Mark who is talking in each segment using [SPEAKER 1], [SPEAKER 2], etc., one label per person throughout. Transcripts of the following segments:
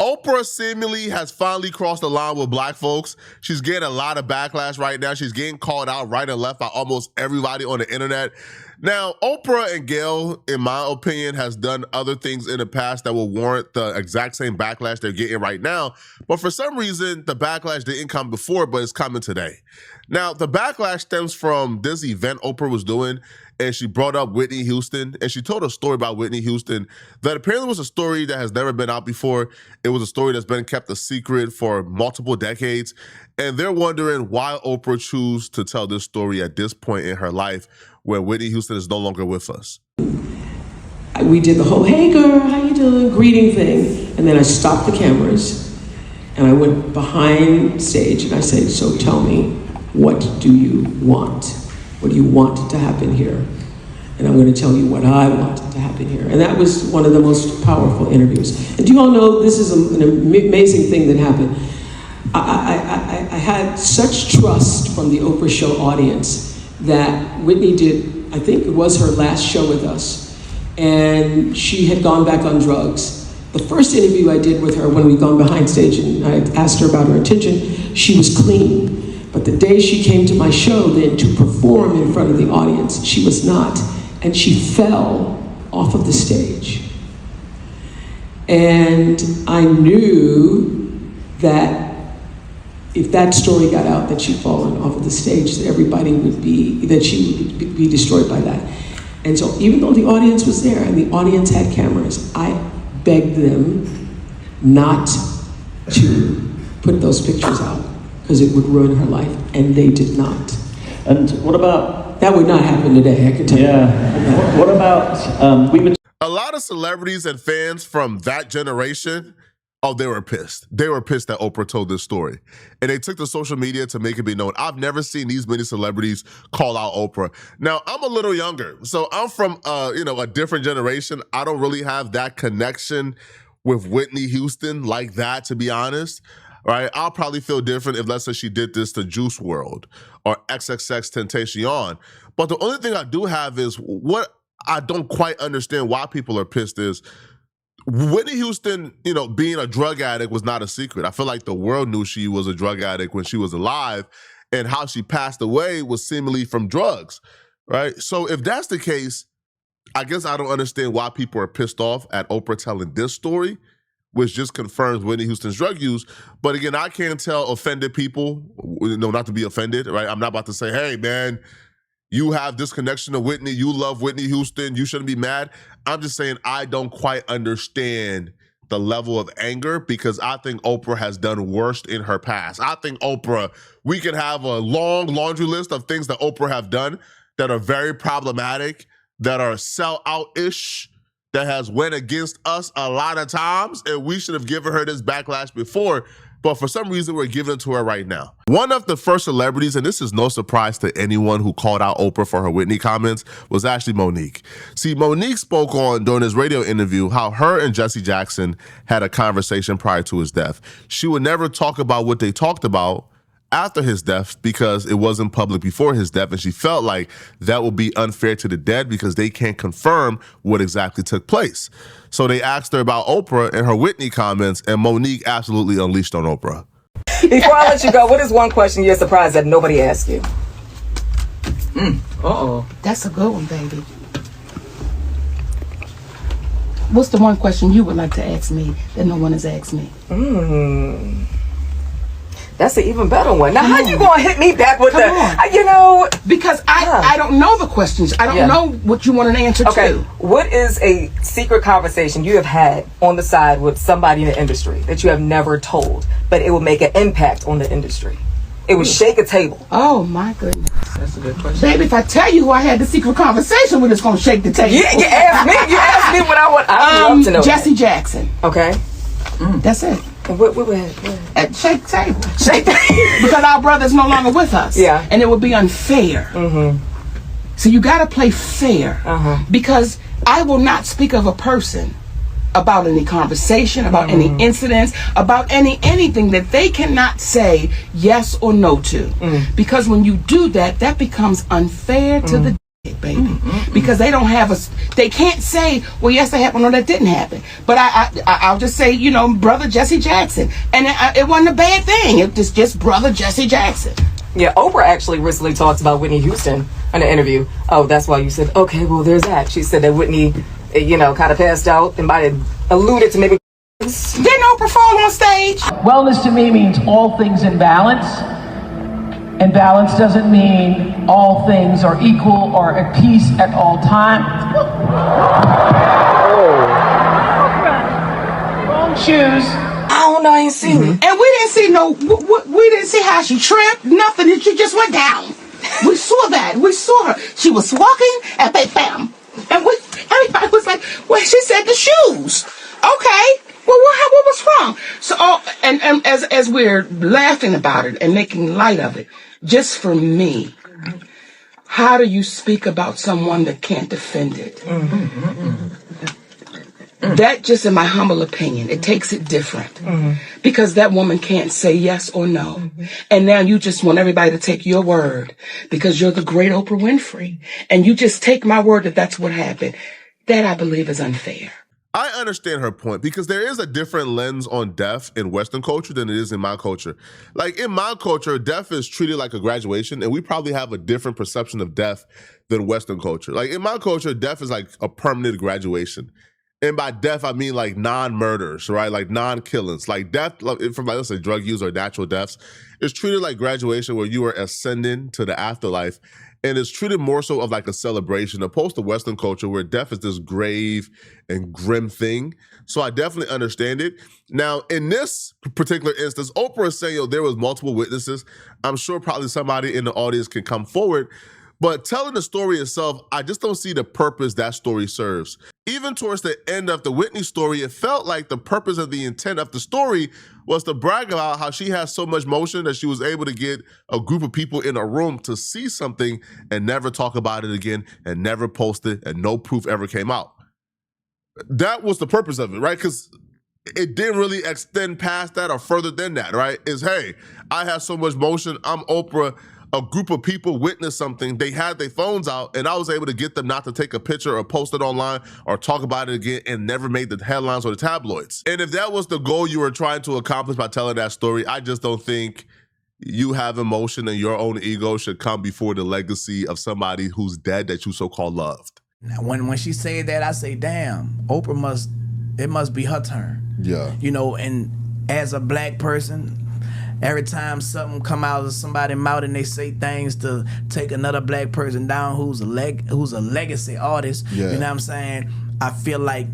[SPEAKER 1] Oprah seemingly has finally crossed the line with black folks. She's getting a lot of backlash right now. She's getting called out right and left by almost everybody on the internet. Now, Oprah and Gayle, in my opinion, has done other things in the past that will warrant the exact same backlash they're getting right now. But for some reason, the backlash didn't come before, but it's coming today. Now, the backlash stems from this event Oprah was doing, and she brought up Whitney Houston, and she told a story about Whitney Houston that apparently was a story that has never been out before. It was a story that's been kept a secret for multiple decades, and they're wondering why Oprah chose to tell this story at this point in her life where Whitney Houston is no longer with us.
[SPEAKER 2] We did the whole, hey girl, how you doing, greeting thing, and then I stopped the cameras, and I went behind stage, and I said, so tell me, what do you want? What do you want to happen here? And I'm going to tell you what I want to happen here. And that was one of the most powerful interviews. And do you all know this is an amazing thing that happened? I had such trust from the Oprah show audience that Whitney did, I think it was her last show with us, and she had gone back on drugs. The first interview I did with her when we'd gone behind stage and I asked her about her intention, she was clean. But the day she came to my show then to perform in front of the audience, she was not. And she fell off of the stage. And I knew that if that story got out that she'd fallen off of the stage, that she would be destroyed by that. And so even though the audience was there and the audience had cameras, I begged them not to put those pictures out, because it would ruin her life, and they did not.
[SPEAKER 3] And what about...
[SPEAKER 2] That would not happen today, I can tell you.
[SPEAKER 3] Yeah. What about...
[SPEAKER 1] A lot of celebrities and fans from that generation, they were pissed. They were pissed that Oprah told this story. And they took to social media to make it be known. I've never seen these many celebrities call out Oprah. Now, I'm a little younger, so I'm from a different generation. I don't really have that connection with Whitney Houston like that, to be honest. Right, I'll probably feel different if, let's say, she did this to Juice WRLD or XXXTentacion. But the only thing I do have is what I don't quite understand why people are pissed is Whitney Houston, being a drug addict was not a secret. I feel like the world knew she was a drug addict when she was alive, and how she passed away was seemingly from drugs, right? So if that's the case, I guess I don't understand why people are pissed off at Oprah telling this story, which just confirms Whitney Houston's drug use. But again, I can't tell offended people, not to be offended, right? I'm not about to say, hey, man, you have this connection to Whitney, you love Whitney Houston, you shouldn't be mad. I'm just saying I don't quite understand the level of anger, because I think Oprah has done worse in her past. I think Oprah, we can have a long laundry list of things that Oprah have done that are very problematic, that are sell-out-ish, that has went against us a lot of times, and we should have given her this backlash before, but for some reason we're giving it to her right now. One of the first celebrities, and this is no surprise to anyone who called out Oprah for her Whitney comments, was actually Monique. See, Monique spoke during his radio interview how her and Jesse Jackson had a conversation prior to his death. She would never talk about what they talked about after his death because it wasn't public before his death, and she felt like that would be unfair to the dead because they can't confirm what exactly took place. So they asked her about Oprah and her Whitney comments, and Monique absolutely unleashed on Oprah.
[SPEAKER 4] Before I let you go, what is one question you're surprised that nobody asked you?
[SPEAKER 5] That's a good one, baby. What's the one question you would like to ask me that no one has asked me?
[SPEAKER 4] That's an even better one. Now, how you gonna hit me back with
[SPEAKER 5] Because I don't know the questions. I don't know what you want an answer to.
[SPEAKER 4] What is a secret conversation you have had on the side with somebody in the industry that you have never told, but it will make an impact on the industry? It would shake a table.
[SPEAKER 5] Oh my goodness.
[SPEAKER 4] That's a good question.
[SPEAKER 5] Baby, if I tell you who I had the secret conversation with, it's gonna shake the table.
[SPEAKER 4] You asked me. You asked me what I want. I love to know.
[SPEAKER 5] Jesse Jackson.
[SPEAKER 4] Okay.
[SPEAKER 5] That's it.
[SPEAKER 4] And what
[SPEAKER 5] Shake the table. Shake the because our brother's no longer with us.
[SPEAKER 4] Yeah.
[SPEAKER 5] And it would be unfair. So you gotta play fair. Because I will not speak of a person about any conversation, about any incidents, about anything that they cannot say yes or no to. Because when you do that, that becomes unfair to the baby. because they don't have they can't say, well, yes, that happened or that didn't happen. But I'll just say, you know, brother Jesse Jackson. And it wasn't a bad thing. It was just brother Jesse Jackson.
[SPEAKER 4] Yeah, Oprah actually recently talked about Whitney Houston in an interview. Oh, that's why you said, okay, well, there's that. She said that Whitney, you know, kind of passed out and might have alluded to maybe.
[SPEAKER 5] Didn't Oprah fall on stage?
[SPEAKER 2] Wellness to me means all things in balance. And balance doesn't mean all things are equal or at peace at all times. Wrong shoes.
[SPEAKER 4] I don't know, I ain't seen it.
[SPEAKER 5] And we didn't see we didn't see how she tripped, nothing. She just went down. We saw that. We saw her. She was walking and bam. And everybody was like, well, she said the shoes. Okay. Well, what was wrong? So, and as we're laughing about it and making light of it, just for me, how do you speak about someone that can't defend it? That, just in my humble opinion, it takes it different. Because that woman can't say yes or no. And now you just want everybody to take your word because you're the great Oprah Winfrey. And you just take my word that that's what happened. That, I believe, is unfair.
[SPEAKER 1] I understand her point because there is a different lens on death in Western culture than it is in my culture. Like in my culture, death is treated like a graduation, and we probably have a different perception of death than Western culture. Like in my culture, death is like a permanent graduation. And by death, I mean like non-murders, right? Like non-killings. Like death from, like, let's say, drug use or natural deaths is treated like graduation where you are ascending to the afterlife. And it's treated more so of like a celebration opposed to Western culture where death is this grave and grim thing. So I definitely understand it. Now, in this particular instance, Oprah is saying, there was multiple witnesses. I'm sure probably somebody in the audience can come forward. But telling the story itself, I just don't see the purpose that story serves. Even towards the end of the Whitney story, it felt like the purpose of the intent of the story was to brag about how she has so much motion that she was able to get a group of people in a room to see something and never talk about it again and never post it and no proof ever came out. That was the purpose of it, right? Because it didn't really extend past that or further than that, right? Is, hey, I have so much motion, I'm Oprah. A group of people witnessed something, they had their phones out, and I was able to get them not to take a picture or post it online or talk about it again and never made the headlines or the tabloids. And if that was the goal you were trying to accomplish by telling that story, I just don't think you have emotion and your own ego should come before the legacy of somebody who's dead that you so-called loved.
[SPEAKER 6] Now, when she said that, I say, damn, Oprah it must be her turn.
[SPEAKER 1] Yeah.
[SPEAKER 6] You know, and as a black person, every time something come out of somebody's mouth and they say things to take another black person down who's a legacy artist, you know what I'm saying? I feel like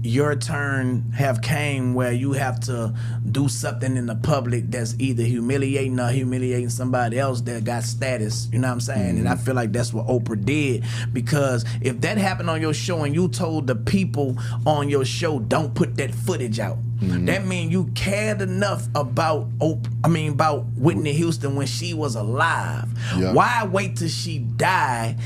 [SPEAKER 6] your turn have came where you have to do something in the public that's either humiliating or humiliating somebody else that got status, you know what I'm saying? And I feel like that's what Oprah did, because if that happened on your show and you told the people on your show don't put that footage out, that means you cared enough about Whitney Houston when she was alive. Why wait till she died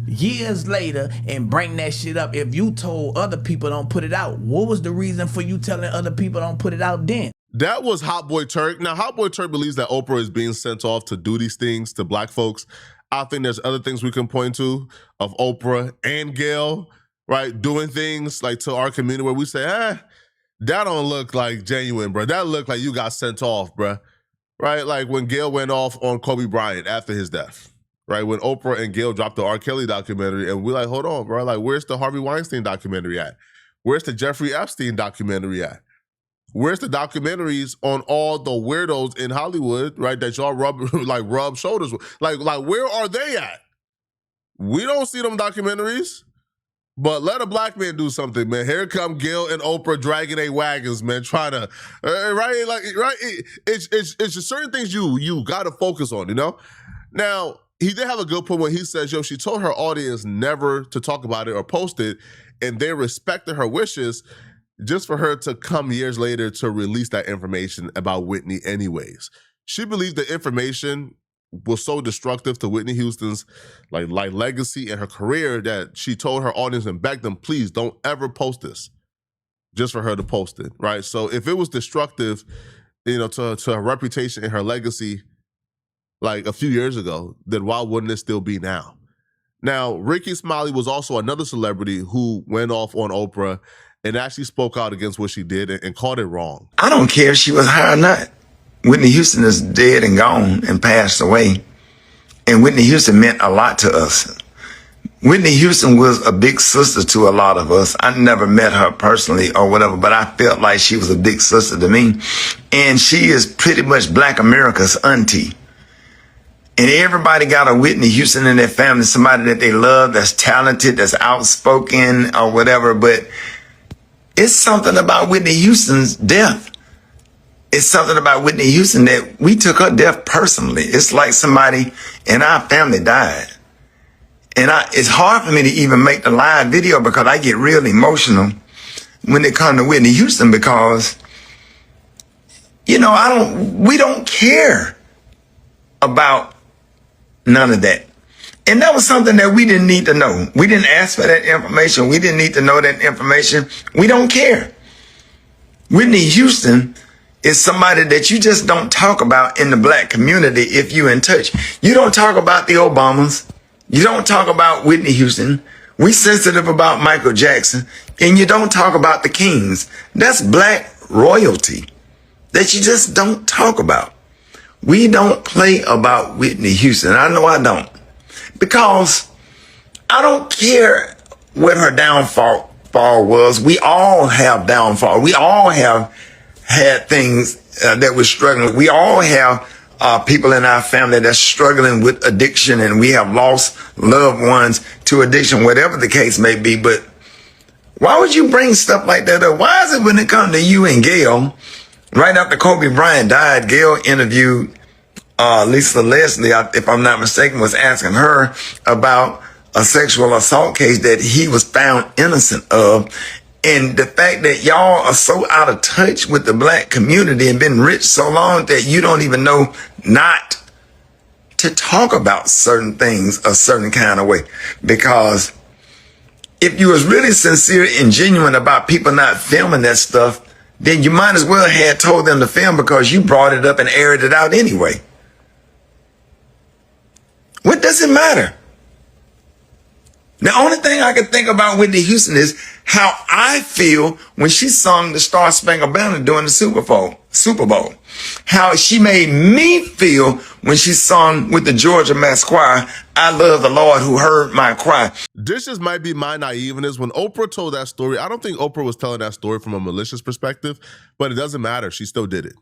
[SPEAKER 6] years later and bring that shit up if you told other people don't put it out? What was the reason for you telling other people don't put it out then?
[SPEAKER 1] That was Hot Boy Turk. Now, Hot Boy Turk believes that Oprah is being sent off to do these things to black folks. I think there's other things we can point to of Oprah and Gayle, right, doing things like to our community where we say, that don't look like genuine, bro. That look like you got sent off, bro. Right? Like when Gayle went off on Kobe Bryant after his death. Right, when Oprah and Gayle dropped the R. Kelly documentary, and we're like, hold on, bro. Like, where's the Harvey Weinstein documentary at? Where's the Jeffrey Epstein documentary at? Where's the documentaries on all the weirdos in Hollywood, right, that y'all rub shoulders with? Like, where are they at? We don't see them documentaries. But let a black man do something, man. Here come Gayle and Oprah dragging their wagons, man, trying to, It's just certain things you got to focus on, you know? Now, he did have a good point when he says, she told her audience never to talk about it or post it, and they respected her wishes just for her to come years later to release that information about Whitney anyways. She believed the information was so destructive to Whitney Houston's like legacy and her career that she told her audience and begged them, please don't ever post this, just for her to post it, right? So if it was destructive, to her reputation and her legacy, like a few years ago, then why wouldn't it still be now? Now, Ricky Smiley was also another celebrity who went off on Oprah and actually spoke out against what she did and called it wrong.
[SPEAKER 7] I don't care if she was high or not. Whitney Houston is dead and gone and passed away. And Whitney Houston meant a lot to us. Whitney Houston was a big sister to a lot of us. I never met her personally or whatever, but I felt like she was a big sister to me. And she is pretty much Black America's auntie. And everybody got a Whitney Houston in their family, somebody that they love, that's talented, that's outspoken or whatever. But it's something about Whitney Houston's death. It's something about Whitney Houston that we took her death personally. It's like somebody in our family died. And it's hard for me to even make the live video because I get real emotional when it comes to Whitney Houston because, you know, we don't care about none of that. And that was something that we didn't need to know. We didn't ask for that information. We didn't need to know that information. We don't care. Whitney Houston is somebody that you just don't talk about in the Black community if you're in touch. You don't talk about the Obamas. You don't talk about Whitney Houston. We sensitive about Michael Jackson. And you don't talk about the Kings. That's Black royalty that you just don't talk about. We don't play about Whitney Houston. I know I don't. Because I don't care what her downfall was. We all have downfall. We all have had things that we're struggling with. We all have people in our family that's struggling with addiction, and we have lost loved ones to addiction, whatever the case may be. But why would you bring stuff like that up? Why is it when it comes to you and Gail, right after Kobe Bryant died, Gail interviewed Lisa Leslie, if I'm not mistaken, was asking her about a sexual assault case that he was found innocent of. And the fact that y'all are so out of touch with the Black community and been rich so long that you don't even know not to talk about certain things a certain kind of way. Because if you was really sincere and genuine about people not filming that stuff, then you might as well have told them to film because you brought it up and aired it out anyway. What does it matter? The only thing I can think about Whitney Houston is how I feel when she sung the Star Spangled Banner during the Super Bowl. How she made me feel when she sung with the Georgia Mass Choir, I love the Lord who heard my cry.
[SPEAKER 1] This just might be my naiveness. When Oprah told that story, I don't think Oprah was telling that story from a malicious perspective, but it doesn't matter. She still did it.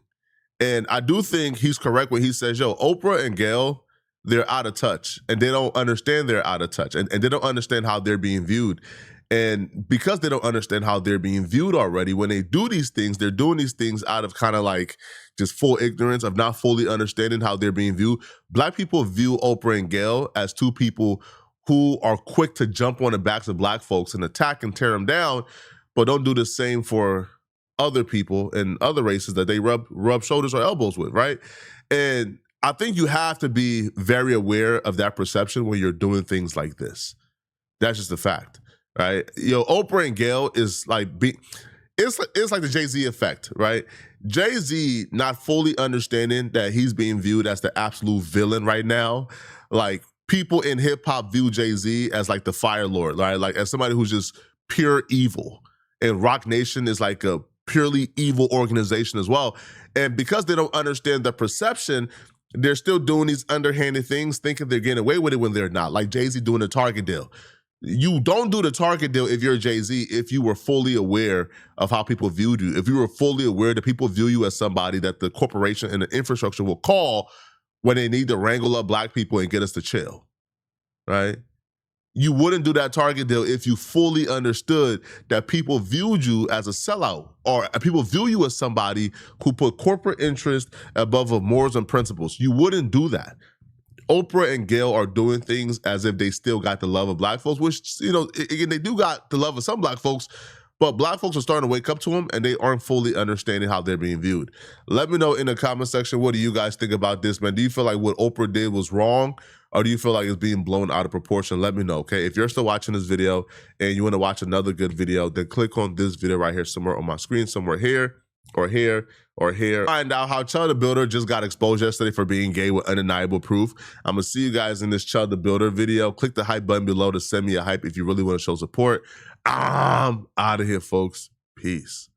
[SPEAKER 1] And I do think he's correct when he says, yo, Oprah and Gail, they're out of touch, and they don't understand they're out of touch, and they don't understand how they're being viewed. And because they don't understand how they're being viewed already, when they do these things, they're doing these things out of kind of like just full ignorance of not fully understanding how they're being viewed. Black people view Oprah and Gail as two people who are quick to jump on the backs of Black folks and attack and tear them down, but don't do the same for other people and other races that they rub shoulders or elbows with, right? And I think you have to be very aware of that perception when you're doing things like this. That's just a fact, right? Oprah and Gail is like, it's like the Jay-Z effect, right? Jay-Z not fully understanding that he's being viewed as the absolute villain right now. Like, people in hip hop view Jay-Z as like the Fire Lord, right? Like as somebody who's just pure evil. And Rock Nation is like a purely evil organization as well. And because they don't understand the perception, they're still doing these underhanded things, thinking they're getting away with it when they're not. Like Jay-Z doing the Target deal. You don't do the Target deal if you're Jay-Z if you were fully aware of how people viewed you. If you were fully aware that people view you as somebody that the corporation and the infrastructure will call when they need to wrangle up Black people and get us to chill, right? You wouldn't do that Target deal if you fully understood that people viewed you as a sellout, or people view you as somebody who put corporate interest above of morals and principles. You wouldn't do that. Oprah and Gail are doing things as if they still got the love of Black folks, which, again, they do got the love of some Black folks, but Black folks are starting to wake up to them and they aren't fully understanding how they're being viewed. Let me know in the comment section, what do you guys think about this, man? Do you feel like what Oprah did was wrong? Or do you feel like it's being blown out of proportion? Let me know, okay? If you're still watching this video and you want to watch another good video, then click on this video right here somewhere on my screen, somewhere here. or here, or here. Find out how Chud the Builder just got exposed yesterday for being gay with undeniable proof. I'm gonna see you guys in this Chud the Builder video. Click the hype button below to send me a hype if you really want to show support. I'm out of here, folks. Peace.